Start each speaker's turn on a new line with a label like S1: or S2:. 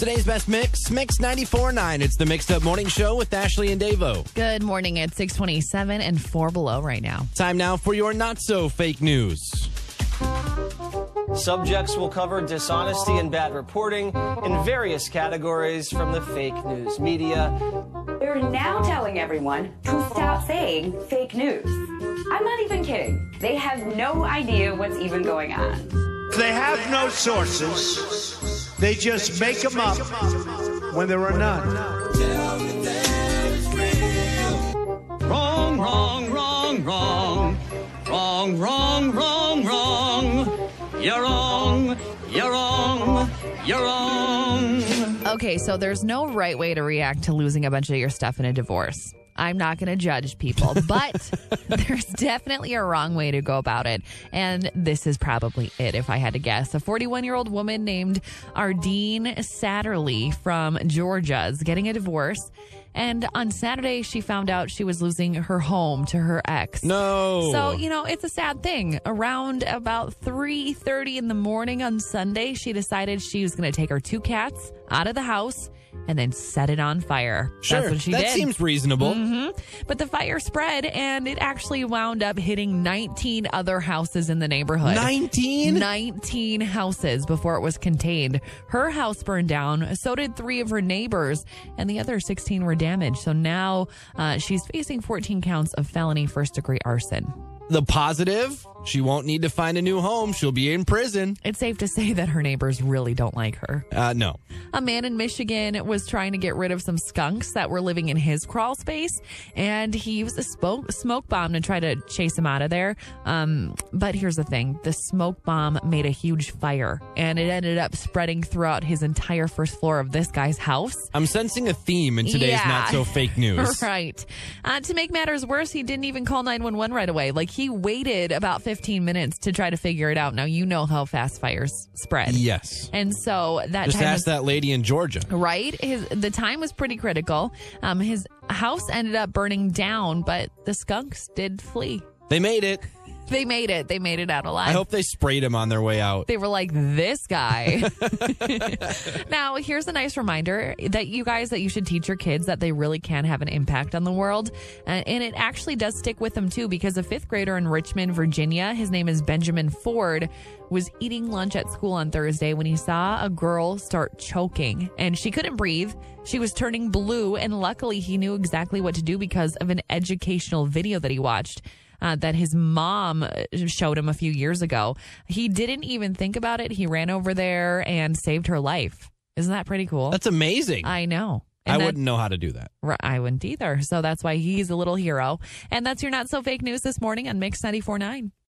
S1: Today's best mix, Mix 94.9. It's the Mixed Up Morning Show with Ashley and Davo.
S2: Good morning at 6:27 and 4 below right now.
S1: Time now for your not-so-fake news.
S3: Subjects will cover dishonesty and bad reporting in various categories from the fake news media.
S4: They're now telling everyone to stop saying fake news. I'm not even kidding. They have no idea what's even going on.
S5: They have no sources. They just make them up when there are none.
S6: Wrong, wrong, wrong, wrong. Wrong, wrong, wrong, wrong. You're wrong, you're wrong, you're wrong.
S2: Okay, so there's no right way to react to losing a bunch of your stuff in a divorce. I'm not going to judge people, but there's definitely a wrong way to go about it. And this is probably it, if I had to guess. A 41-year-old woman named Ardeen Satterley from Georgia is getting a divorce. And on Saturday, she found out she was losing her home to her ex.
S1: No.
S2: So, it's a sad thing. Around about 3:30 in the morning on Sunday, she decided she was going to take her 2 cats out of the house and then set it on fire.
S1: Sure,
S2: that's what she did.
S1: That seems reasonable.
S2: But the fire spread, and it actually wound up hitting 19 other houses in the neighborhood.
S1: 19?
S2: 19 houses before it was contained. Her house burned down. So did 3 of her neighbors, and the other 16 were damaged. So now she's facing 14 counts of felony first-degree arson.
S1: The positive, she won't need to find a new home. She'll be in prison.
S2: It's safe to say that her neighbors really don't like her.
S1: No.
S2: A man in Michigan was trying to get rid of some skunks that were living in his crawl space, and he used a smoke bomb to try to chase them out of there. But here's the thing. The smoke bomb made a huge fire, and it ended up spreading throughout his entire first floor of this guy's house.
S1: I'm sensing a theme in today's not-so-fake news.
S2: Right. To make matters worse, he didn't even call 911 right away. He waited about 15 minutes to try to figure it out. Now, you know how fast fires spread.
S1: Yes.
S2: And so that
S1: Just
S2: time
S1: ask that lady in Georgia.
S2: Right. The time was pretty critical. His house ended up burning down, but the skunks did flee.
S1: They made it.
S2: They made it. They made it out alive.
S1: I hope they sprayed him on their way out.
S2: They were like, this guy. Now, here's a nice reminder that you should teach your kids that they really can have an impact on the world. And it actually does stick with them, too, because a 5th grader in Richmond, Virginia, his name is Benjamin Ford, was eating lunch at school on Thursday when he saw a girl start choking, and she couldn't breathe. She was turning blue, and luckily he knew exactly what to do because of an educational video that he watched. That his mom showed him a few years ago. He didn't even think about it. He ran over there and saved her life. Isn't that pretty cool?
S1: That's amazing.
S2: I know.
S1: I wouldn't know how to do that.
S2: I wouldn't either. So that's why he's a little hero. And that's your Not So Fake News this morning on Mix 94.9.